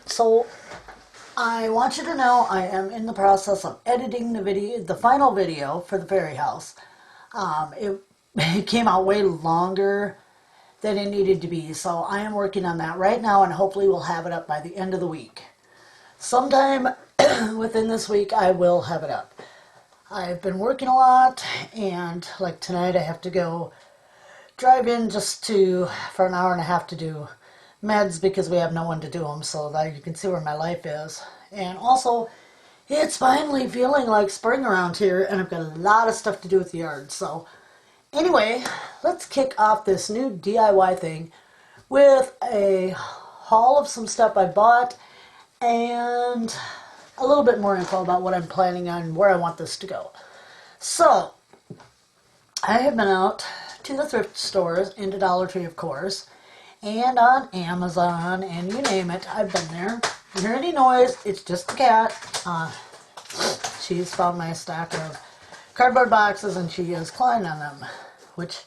So I want you to know I am in the process of editing the final video for the fairy house. It came out way longer than it needed to be, so I am working on that right now, and hopefully we'll have it up by the end of the week. Sometime within this week I will have it up. I've been working a lot, and like tonight I have to go drive in for an hour and a half to do meds because we have no one to do them, so that you can see where my life is. And also, it's finally feeling like spring around here, and I've got a lot of stuff to do with the yard. So anyway, let's kick off this new DIY thing with a haul of some stuff I bought and a little bit more info about what I'm planning on, where I want this to go. So I have been out to the thrift stores, into Dollar Tree of course, and on Amazon, and you name it, I've been there. If you hear any noise, it's just the cat. She's found my stack of cardboard boxes and she is climbing on them, which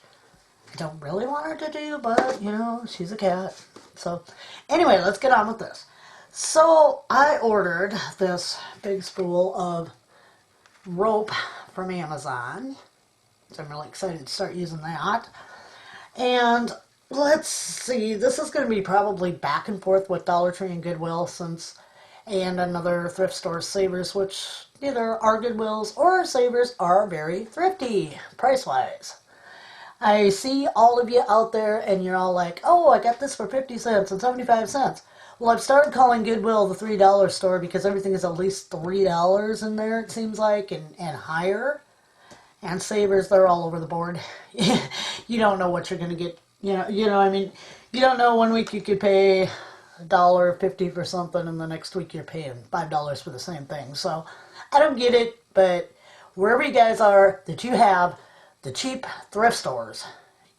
I don't really want her to do, but you know, she's a cat. So anyway, let's get on with this. So I ordered this big spool of rope from Amazon. So I'm really excited to start using that. And let's see, this is going to be probably back and forth with Dollar Tree and Goodwill and another thrift store, Savers, which either our Goodwills or Savers are very thrifty price-wise. I see all of you out there and you're all like, oh, I got this for 50 cents and 75 cents. Well, I've started calling Goodwill the $3 store because everything is at least $3 in there, it seems like, and higher. And Savers, they're all over the board. You don't know what you're going to get. I mean, you don't know, one week you could pay $1.50 for something, and the next week you're paying $5 for the same thing. So I don't get it, but wherever you guys are that you have the cheap thrift stores,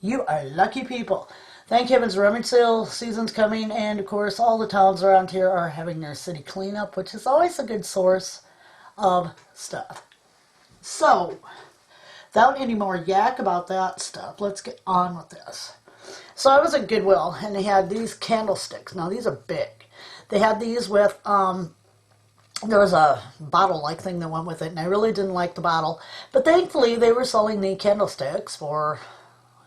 you are lucky people. Thank heavens, rummage sale season's coming, and of course all the towns around here are having their city cleanup, which is always a good source of stuff. So without any more yak about that stuff, let's get on with this. So I was at Goodwill, and they had these candlesticks. Now, these are big. They had these with, there was a bottle-like thing that went with it, and I really didn't like the bottle. But thankfully, they were selling the candlesticks for,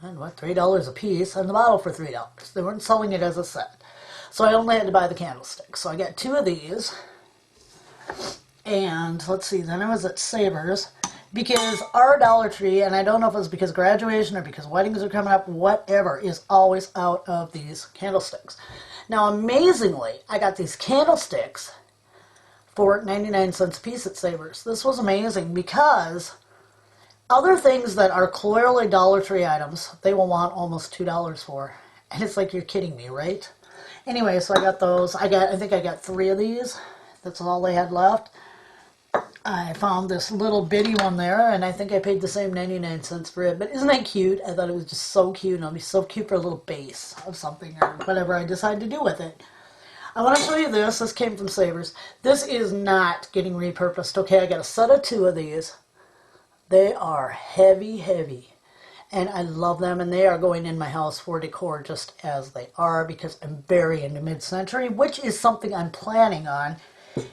$3 a piece, and the bottle for $3. They weren't selling it as a set. So I only had to buy the candlesticks. So I got 2 of these. And, let's see, then I was at Savers, because our Dollar Tree, and I don't know if it's because graduation or because weddings are coming up, whatever, is always out of these candlesticks. Now, amazingly, I got these candlesticks for 99 cents a piece at Savers. This was amazing because other things that are clearly Dollar Tree items, they will want almost $2 for. And it's like, you're kidding me, right? Anyway, so I got those. I think I got 3 of these. That's all they had left. I found this little bitty one there, and I think I paid the same 99 cents for it. But isn't that cute? I thought it was just so cute, and it'll be so cute for a little base of something or whatever I decide to do with it. I want to show you this. This came from Savers. This is not getting repurposed. Okay, I got a set of 2 of these. They are heavy, heavy, and I love them, and they are going in my house for decor just as they are because I'm very into mid-century, which is something I'm planning on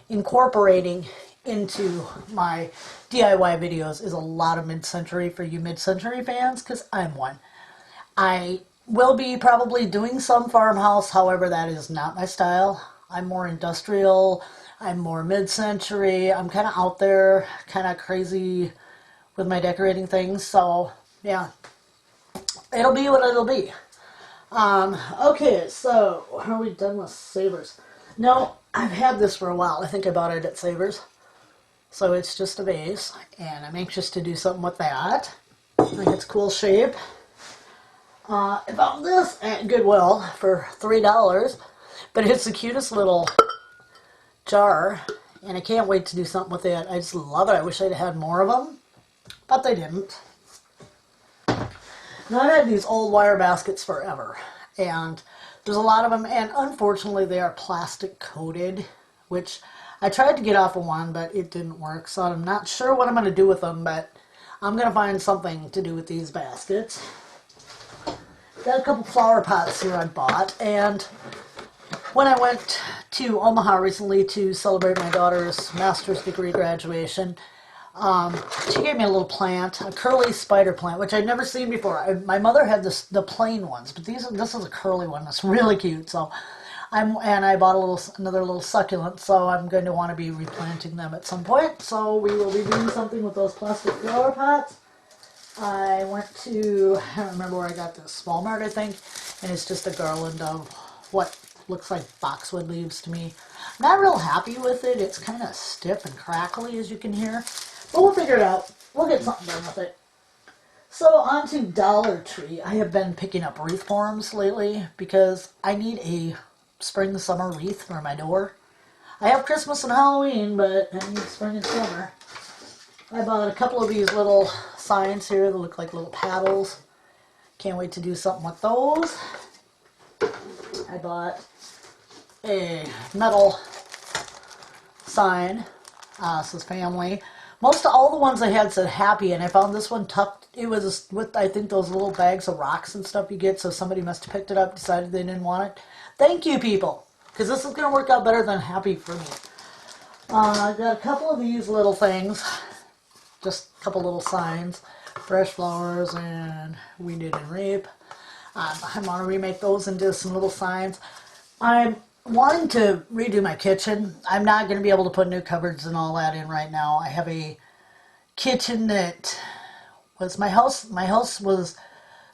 incorporating into my DIY videos, is a lot of mid-century for you mid-century fans, because I'm one. I will be probably doing some farmhouse, however that is not my style. I'm more industrial, I'm more mid-century, I'm kind of out there, kind of crazy with my decorating things, so yeah, it'll be what it'll be. Okay, so are we done with Savers? No, I've had this for a while. I think I bought it at Savers. So it's just a vase, and I'm anxious to do something with that. I think it's cool shape. I found this at Goodwill for $3, but it's the cutest little jar, and I can't wait to do something with it. I just love it. I wish I'd had more of them, but they didn't. Now, I've had these old wire baskets forever, and there's a lot of them, and unfortunately they are plastic coated, which I tried to get off of one, but it didn't work, so I'm not sure what I'm going to do with them, but I'm going to find something to do with these baskets. Got a couple flower pots here I bought, and when I went to Omaha recently to celebrate my daughter's master's degree graduation, she gave me a little plant, a curly spider plant, which I'd never seen before. My mother had the plain ones, but this is a curly one. It's really cute. So I bought another little succulent, so I'm going to want to be replanting them at some point. So we will be doing something with those plastic flower pots. I went to, I don't remember where I got this, Walmart I think, and it's just a garland of what looks like boxwood leaves to me. I'm not real happy with it. It's kind of stiff and crackly, as you can hear. But we'll figure it out. We'll get something done with it. So on to Dollar Tree. I have been picking up wreath forms lately because I need a spring summer wreath for my door. I have Christmas and Halloween, but I need spring and summer. I bought a couple of these little signs here that look like little paddles. Can't wait to do something with those. I bought a metal sign. Says family. Most of all the ones I had said happy, and I found this one tucked. It was with, I think, those little bags of rocks and stuff you get, so somebody must have picked it up, decided they didn't want it. Thank you, people, because this is going to work out better than happy for me. I got a couple of these little things, just a couple little signs, fresh flowers and weeded and rape. I want to remake those into some little signs. I'm wanting to redo my kitchen. I'm not going to be able to put new cupboards and all that in right now. I have a kitchen that was my house. My house was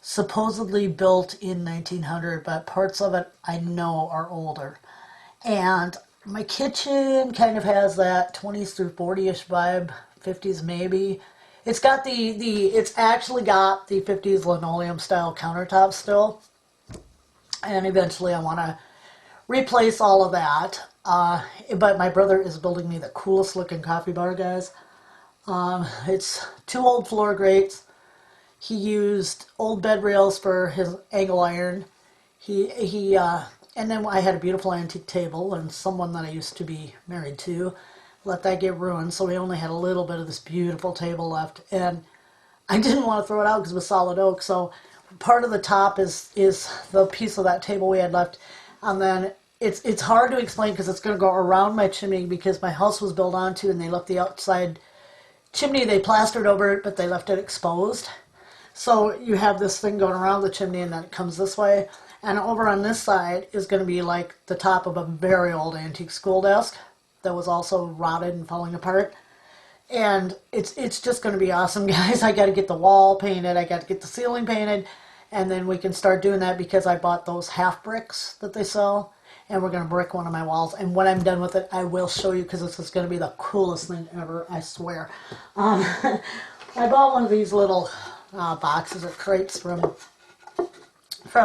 supposedly built in 1900, but parts of it I know are older. And my kitchen kind of has that 20s through 40ish vibe, 50s maybe. It's got it's actually got the 50s linoleum style countertops still. And eventually I want to replace all of that. But my brother is building me the coolest looking coffee bar, guys. It's 2 old floor grates. He used old bed rails for his angle iron. And then I had a beautiful antique table, and someone that I used to be married to let that get ruined, so we only had a little bit of this beautiful table left. And I didn't want to throw it out because it was solid oak, so part of the top is the piece of that table we had left. And then it's hard to explain because it's going to go around my chimney because my house was built onto, and they left the outside chimney, they plastered over it, but they left it exposed. So you have this thing going around the chimney, and then it comes this way. And over on this side is going to be like the top of a very old antique school desk that was also rotted and falling apart. And it's just going to be awesome, guys. I got to get the wall painted. I got to get the ceiling painted. And then we can start doing that because I bought those half bricks that they sell. And we're going to brick one of my walls. And when I'm done with it, I will show you because this is going to be the coolest thing ever, I swear. I bought one of these little boxes or crates from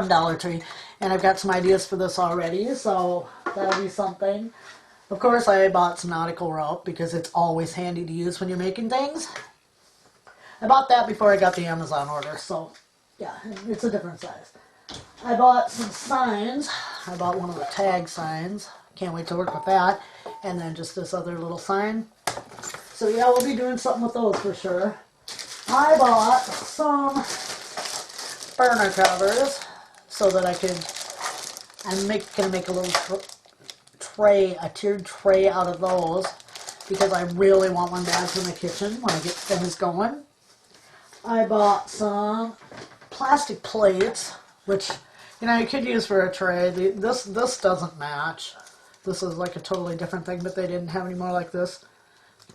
Dollar Tree. And I've got some ideas for this already, so that'll be something. Of course, I bought some nautical rope because it's always handy to use when you're making things. I bought that before I got the Amazon order, so yeah, it's a different size. I bought some signs. I bought one of the tag signs. Can't wait to work with that. And then just this other little sign. So yeah, we'll be doing something with those for sure. I bought some burner covers so that I'm going to make a little tray, a tiered tray out of those because I really want one bad for my kitchen when I get things going. I bought some plastic plates, which, you know, you could use for a tray. This doesn't match. This is like a totally different thing, but they didn't have any more like this.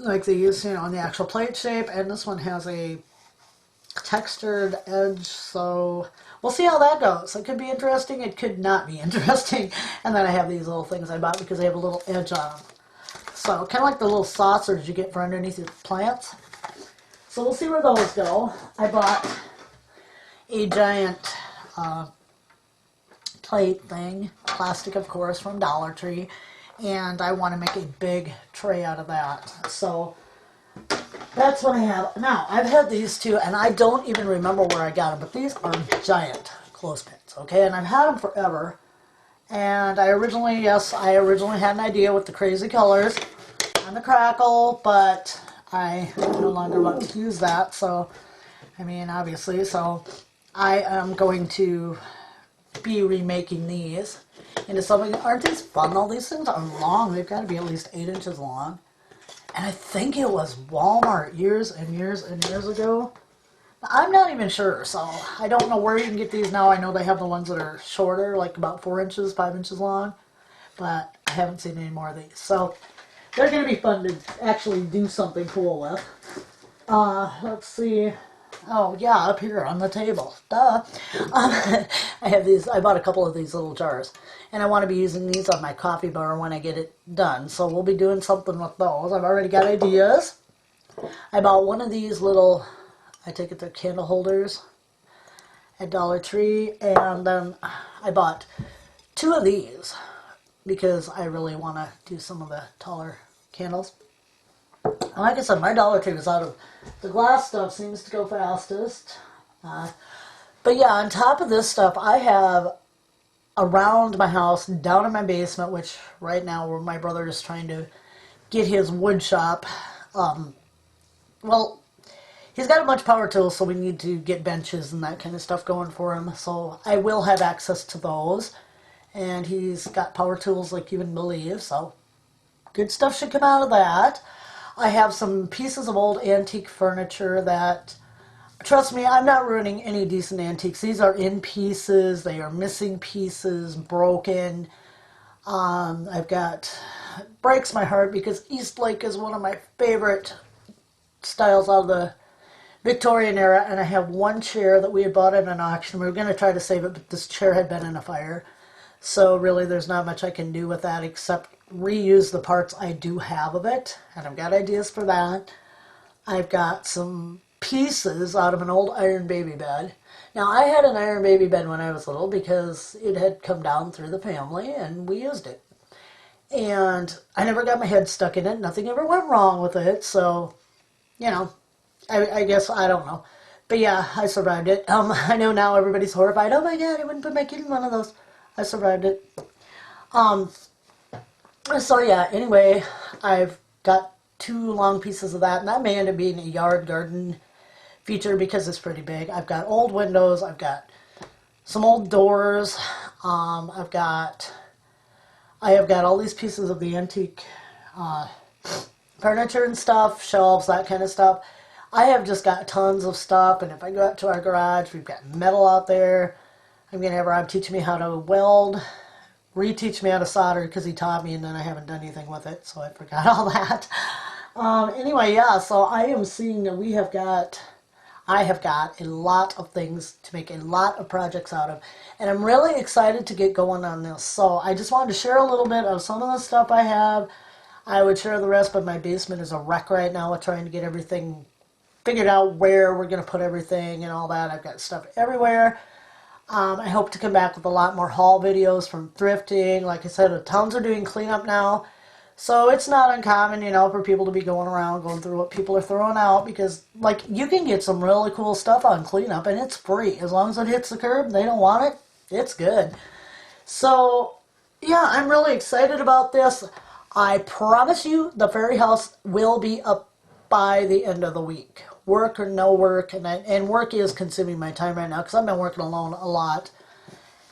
Like they use, you know, in the actual plate shape, and this one has a textured edge, so we'll see how that goes. It could be interesting, it could not be interesting. And then I have these little things I bought because they have a little edge on them. So kind of like the little saucers you get for underneath your plants. So we'll see where those go. I bought a giant plate thing, plastic of course, from Dollar Tree, and I want to make a big tray out of that. So that's what I have. Now, I've had these two, and I don't even remember where I got them, but these are giant clothespins, okay? And I've had them forever. And I originally had an idea with the crazy colors and the crackle, but I no longer want to use that, so, I mean, obviously, so I am going to be remaking these. into something. Aren't these fun though? These things are long. They've got to be at least 8 inches long. And I think it was Walmart years and years and years ago. I'm not even sure, so I don't know where you can get these now. I know they have the ones that are shorter, like about 4 inches, 5 inches long, but I haven't seen any more of these. So they're going to be fun to actually do something cool with. Let's see. Oh, yeah, up here on the table. Duh. I have these. I bought a couple of these little jars, and I want to be using these on my coffee bar when I get it done. So we'll be doing something with those. I've already got ideas. I bought one of these little, I take it they're candle holders at Dollar Tree, and then I bought 2 of these because I really want to do some of the taller candles. And like I said, my Dollar Tree was out of the glass stuff, seems to go fastest. But yeah, on top of this stuff, I have around my house, down in my basement, which right now where my brother is trying to get his wood shop. Well, he's got a bunch of power tools, so we need to get benches and that kind of stuff going for him. So I will have access to those. And he's got power tools like you wouldn't believe, so good stuff should come out of that. I have some pieces of old antique furniture that, trust me, I'm not ruining any decent antiques. These are in pieces, they are missing pieces, broken. I've got, it breaks my heart because Eastlake is one of my favorite styles out of the Victorian era, and I have one chair that we had bought at an auction. We were going to try to save it, but this chair had been in a fire. So really there's not much I can do with that except reuse the parts I do have of it. And I've got ideas for that. I've got some pieces out of an old iron baby bed. Now I had an iron baby bed when I was little because it had come down through the family and we used it. And I never got my head stuck in it. Nothing ever went wrong with it. So, you know, I guess, I don't know. But yeah, I survived it. I know now everybody's horrified. Oh my God, I wouldn't put my kid in one of those. I survived it. So yeah, anyway, I've got 2 long pieces of that, and that may end up being a yard garden feature because it's pretty big. I've got old windows, I've got some old doors, I have got all these pieces of the antique furniture and stuff, shelves, that kind of stuff. I have just got tons of stuff, and if I go out to our garage, we've got metal out there. I'm going to have Rob teach me how to weld, reteach me how to solder because he taught me and then I haven't done anything with it, so I forgot all that. Anyway, yeah, so I am seeing that I have got a lot of things to make a lot of projects out of, and I'm really excited to get going on this. So I just wanted to share a little bit of some of the stuff I have. I would share the rest, but my basement is a wreck right now with trying to get everything figured out where we're going to put everything and all that. I've got stuff everywhere. I hope to come back with a lot more haul videos from thrifting. Like I said, the towns are doing cleanup now. So it's not uncommon, you know, for people to be going around, going through what people are throwing out. Because, like, you can get some really cool stuff on cleanup, and it's free. As long as it hits the curb and they don't want it, it's good. So, yeah, I'm really excited about this. I promise you the fairy house will be up by the end of the week. Work or no work, and work is consuming my time right now because I've been working alone a lot,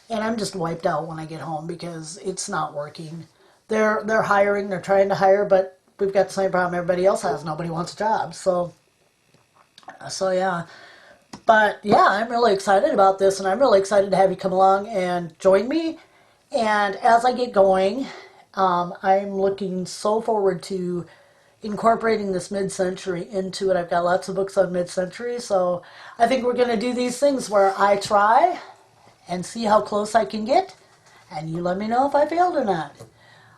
and I'm just wiped out when I get home because it's not working. They're hiring, they're trying to hire, but we've got the same problem everybody else has. Nobody wants a job, so yeah. But yeah, I'm really excited about this, and I'm really excited to have you come along and join me. And as I get going, I'm looking so forward to incorporating this mid-century into it. I've got lots of books on mid-century, so I think we're going to do these things where I try and see how close I can get, and you let me know if I failed or not.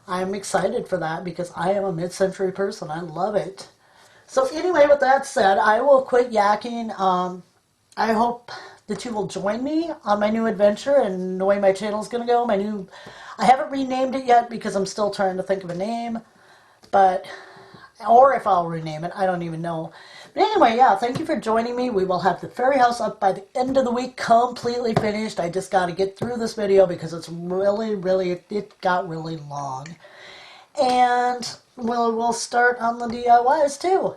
I'm excited for that because I am a mid-century person. I love it. So anyway, with that said, I will quit yakking. I hope that you will join me on my new adventure and the way my channel is going to go. I haven't renamed it yet because I'm still trying to think of a name, or if I'll rename it, I don't even know. But anyway, yeah, thank you for joining me. We will have the fairy house up by the end of the week, completely finished. I just got to get through this video because it's it got really long. And we'll start on the DIYs too.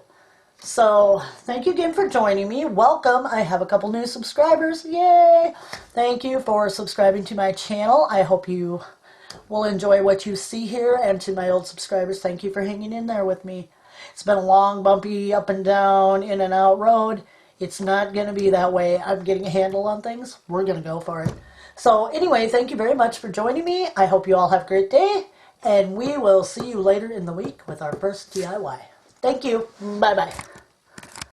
So, thank you again for joining me. Welcome. I have a couple new subscribers. Yay! Thank you for subscribing to my channel. I hope you will enjoy what you see here. And to my old subscribers, thank you for hanging in there with me. It's been a long, bumpy, up and down, in and out road. It's not going to be that way. I'm getting a handle on things. We're going to go for it. So anyway, thank you very much for joining me. I hope you all have a great day. And we will see you later in the week with our first DIY. Thank you. Bye-bye.